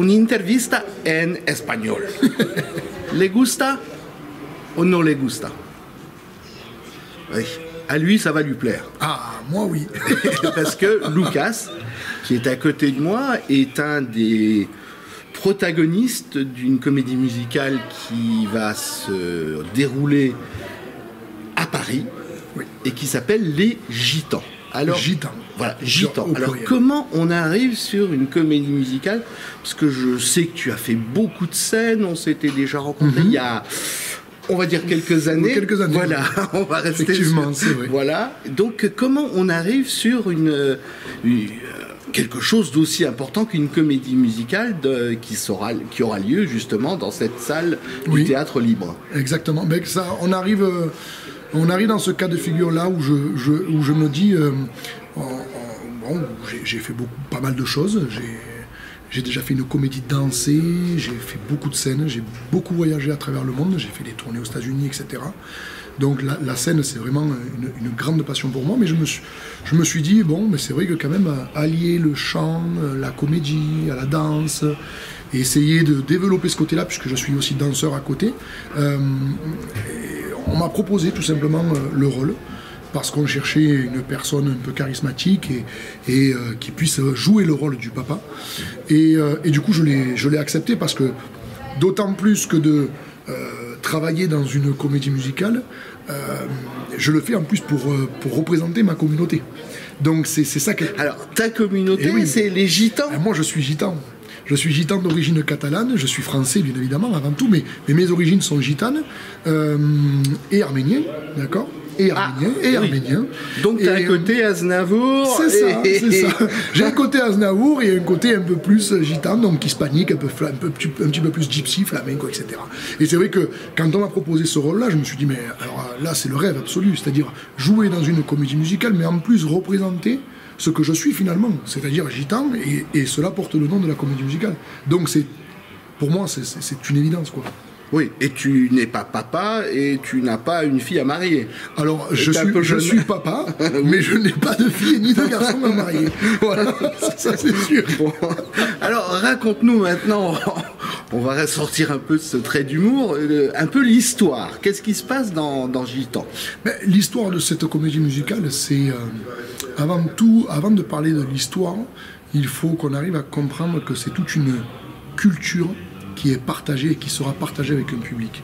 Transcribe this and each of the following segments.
una intervista en español. ¿Le gusta o no le gusta? Oui. À lui, ça va lui plaire. Ah, moi oui. Parce que Lucas, qui est à côté de moi, est un des protagonistes d'une comédie musicale qui va se dérouler à Paris, Oui. et qui s'appelle Les Gitans. Alors, Gitans. Voilà, Gitans. Au Alors, pluriel. comment on arrive sur une comédie musicale? Parce que je sais que tu as fait beaucoup de scènes, on s'était déjà rencontrés il y a, on va dire, quelques années. Quelques années. Voilà, on va rester Effectivement, sur- c'est vrai. Voilà. Donc, comment on arrive sur quelque chose d'aussi important qu'une comédie musicale qui aura lieu justement dans cette salle du Oui. Théâtre Libre? Exactement. Mais ça, on arrive dans ce cas de figure-là où je me dis, bon, j'ai fait pas mal de choses. J'ai déjà fait une comédie dansée, j'ai fait beaucoup de scènes, j'ai beaucoup voyagé à travers le monde, j'ai fait des tournées aux États-Unis, etc. Donc la scène, c'est vraiment une grande passion pour moi. Mais je me suis dit, bon, mais c'est vrai que quand même, allier le chant, la comédie, à la danse, et essayer de développer ce côté-là, puisque je suis aussi danseur à côté, on m'a proposé tout simplement le rôle, parce qu'on cherchait une personne un peu charismatique et qui puisse jouer le rôle du papa. Et du coup, je l'ai accepté, parce que d'autant plus que de travailler dans une comédie musicale, je le fais en plus pour représenter ma communauté. Donc c'est ça que... Alors, ta communauté, Eh oui. c'est les Gitans. Moi, je suis gitan. Je suis gitan d'origine catalane, je suis français bien évidemment avant tout, mais mes origines sont gitanes et arméniennes, d'accord? Et arménien, oui. arménien. Donc, tu as un Et, côté Aznavour. C'est ça, et- c'est ça. J'ai un côté Aznavour et un côté un peu plus gitan, donc hispanique, un petit peu plus gypsy, flamenco, etc. Et c'est vrai que quand on m'a proposé ce rôle-là, je me suis dit, mais alors là, c'est le rêve absolu, c'est-à-dire jouer dans une comédie musicale, mais en plus représenter ce que je suis finalement, c'est-à-dire gitan, et cela porte le nom de la comédie musicale. Donc pour moi, c'est une évidence, quoi. Oui, et tu n'es pas papa et tu n'as pas une fille à marier. Alors, Et je t'es un peu suis jeune. papa, mais je n'ai pas de fille ni de garçon à marier. Voilà, ça c'est sûr. Bon. Alors, raconte-nous maintenant, on va ressortir un peu de ce trait d'humour, un peu l'histoire. Qu'est-ce qui se passe dans Gitan? Mais l'histoire de cette comédie musicale, c'est avant tout, avant de parler de l'histoire, il faut qu'on arrive à comprendre que c'est toute une culture qui est partagée et qui sera partagée avec un public.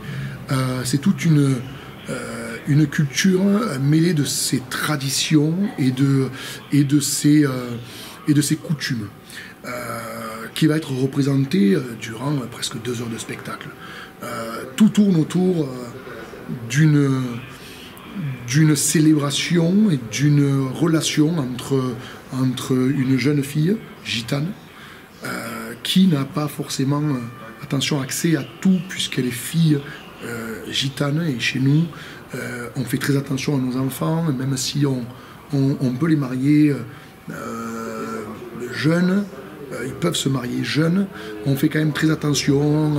C'est toute une culture mêlée de ses traditions et de ses coutumes, qui va être représentée durant presque 2 heures de spectacle. Tout tourne autour d'une célébration et d'une relation entre une jeune fille gitane qui n'a pas forcément accès à tout, puisqu'elle est fille gitane, et chez nous on fait très attention à nos enfants, même si on peut les marier jeunes, ils peuvent se marier jeunes, on fait quand même très attention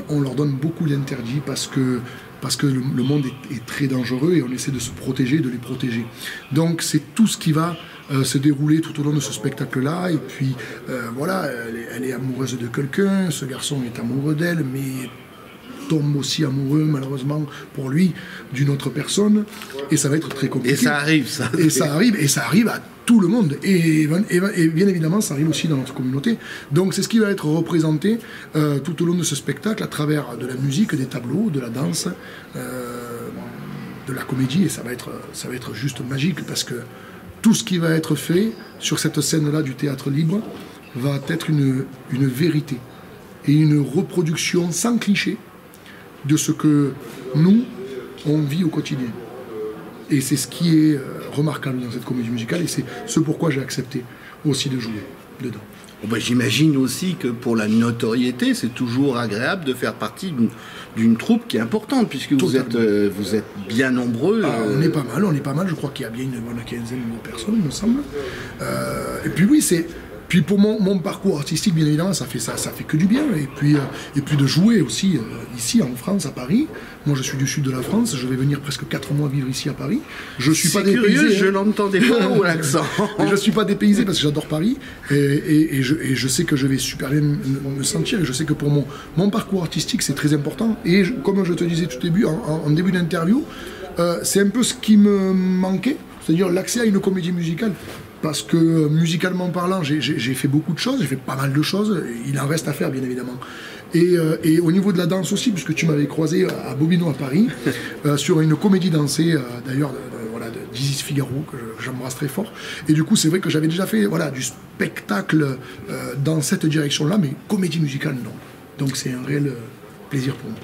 on leur donne beaucoup d'interdits parce que le monde est très dangereux et on essaie de se protéger, de les protéger. Donc c'est tout ce qui va se dérouler tout au long de ce spectacle-là. Et puis voilà, elle est amoureuse de quelqu'un, ce garçon est amoureux d'elle, mais tombe aussi amoureux, malheureusement pour lui, d'une autre personne. Et ça va être très compliqué. Et ça arrive, ça. Et ça arrive à tout le monde. Et bien évidemment, ça arrive aussi dans notre communauté. Donc c'est ce qui va être représenté tout au long de ce spectacle, à travers de la musique, des tableaux, de la danse, de la comédie. Et ça va être juste magique, parce que tout ce qui va être fait sur cette scène-là du Théâtre Libre va être une vérité et une reproduction sans cliché de ce que nous, on vit au quotidien. Et c'est ce qui est remarquable dans cette comédie musicale, et c'est ce pourquoi j'ai accepté aussi de jouer dedans. Bon, ben, j'imagine aussi que pour la notoriété, c'est toujours agréable de faire partie d'une troupe qui est importante, puisque vous êtes bien nombreux. On est pas mal, je crois qu'il y a bien une bonne quinzaine de personnes, il me semble. Et puis oui, Puis pour mon parcours artistique, bien évidemment, ça fait que du bien. Et puis de jouer aussi ici en France, à Paris. Moi, je suis du sud de la France. Je vais venir presque 4 mois vivre ici à Paris. Je suis pas dépaysé. Curieux, je l'entendais pas ou l'accent. Je suis pas dépaysé parce que j'adore Paris et je sais que je vais super bien me sentir. Et je sais que pour mon parcours artistique, c'est très important. Et comme je te disais tout début, en début d'interview, c'est un peu ce qui me manquait, c'est-à-dire l'accès à une comédie musicale. Parce que musicalement parlant, j'ai fait beaucoup de choses, j'ai fait pas mal de choses, il en reste à faire bien évidemment. Et au niveau de la danse aussi, puisque tu m'avais croisé à Bobino à Paris, sur une comédie dansée, d'ailleurs, d'Isis Figaro, que j'embrasse très fort. Et du coup, c'est vrai que j'avais déjà fait du spectacle dans cette direction-là, mais comédie musicale, non. Donc c'est un réel plaisir pour moi.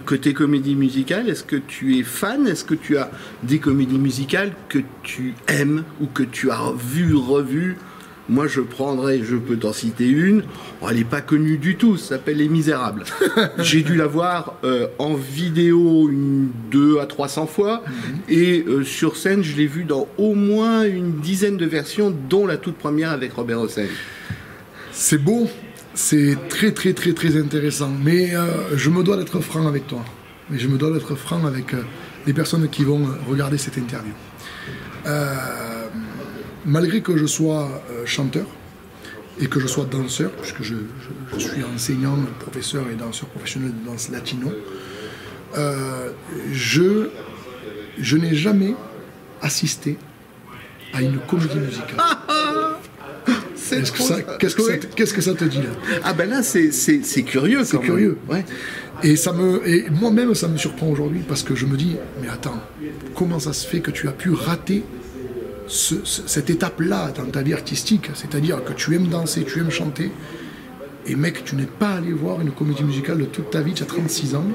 Côté comédie musicale, est-ce que tu es fan? Est-ce que tu as des comédies musicales que tu aimes ou que tu as revues? Moi, je peux t'en citer une. Elle n'est pas connue du tout, ça s'appelle Les Misérables. J'ai dû la voir en vidéo 200 à 300 fois. Et sur scène, je l'ai vue dans au moins une dizaine de versions, dont la toute première avec Robert Hossein. C'est beau. C'est très très très très intéressant, mais je me dois d'être franc avec toi. Mais je me dois d'être franc avec les personnes qui vont regarder cette interview. Malgré que je sois chanteur et que je sois danseur, puisque je suis enseignant, professeur et danseur professionnel de danse latino, je n'ai jamais assisté à une comédie musicale. Qu'est-ce que ça te dit là? Ah ben là c'est curieux. C'est curieux. Ouais. Et moi-même ça me surprend aujourd'hui parce que je me dis mais attends, comment ça se fait que tu as pu rater cette étape-là dans ta vie artistique? C'est-à-dire que tu aimes danser, tu aimes chanter, et mec, tu n'es pas allé voir une comédie musicale de toute ta vie. Tu as 36 ans,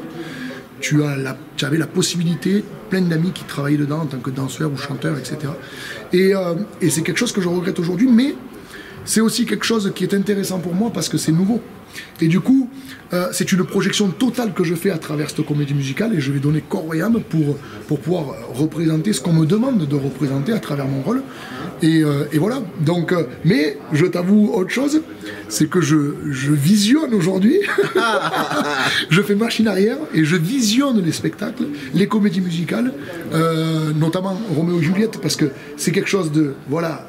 tu avais la possibilité, plein d'amis qui travaillaient dedans en tant que danseur ou chanteur, etc. Et c'est quelque chose que je regrette aujourd'hui, mais c'est aussi quelque chose qui est intéressant pour moi parce que c'est nouveau. Et du coup, c'est une projection totale que je fais à travers cette comédie musicale et je vais donner corps et âme pour pouvoir représenter ce qu'on me demande de représenter à travers mon rôle. Et voilà. Donc, mais je t'avoue autre chose, c'est que je visionne aujourd'hui, je fais machine arrière et je visionne les spectacles, les comédies musicales, notamment Roméo et Juliette, parce que c'est quelque chose de... Voilà,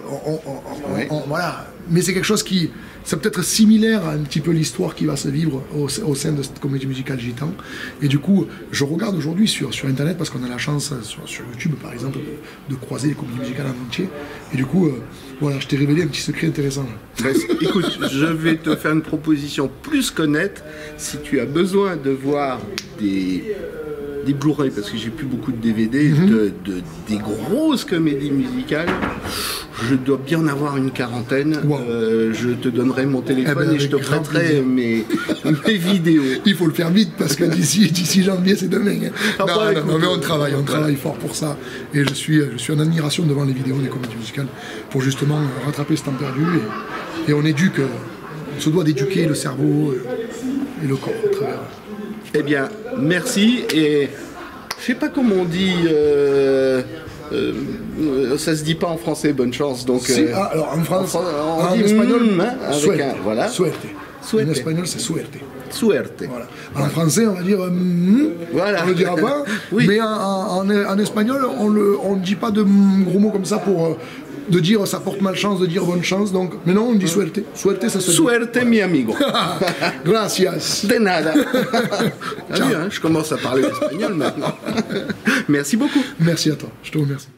voilà. Mais c'est quelque chose qui... C'est peut-être similaire à un petit peu l'histoire qui va se vivre au sein de cette comédie musicale Gitan. Et du coup, je regarde aujourd'hui sur Internet, parce qu'on a la chance, sur YouTube par exemple, de croiser les comédies musicales en entier. Et du coup, voilà, je t'ai révélé un petit secret intéressant. Écoute, je vais te faire une proposition plus qu'honnête. Si tu as besoin de voir des Blu-ray, parce que j'ai plus beaucoup de DVD, des grosses comédies musicales, je dois bien en avoir une quarantaine. Wow. Je te donnerai mon téléphone et je te prêterai mes vidéos. Il faut le faire vite parce que d'ici janvier, c'est demain. Non, mais on travaille fort pour ça. Et je suis en admiration devant les vidéos des comédies musicales pour justement rattraper ce temps perdu. Et on se doit d'éduquer le cerveau et le corps à travers. Eh bien, merci. Et je sais pas comment on dit. Ça se dit pas en français, bonne chance. Donc, alors en France, en espagnol, suerte. Voilà. Suerte. En espagnol, c'est suerte. Suerte. Voilà. En français, on va dire voilà. On le dira pas. Oui. Mais en espagnol, on ne dit pas de gros mots comme ça pour de dire ça porte malchance, de dire bonne chance. Donc, mais non, on dit suerte. Suerte, ça se dit. Suerte, mi amigo. Gracias. De nada. Ah oui, je commence à parler espagnol maintenant. Merci beaucoup. Merci à toi. Je te remercie.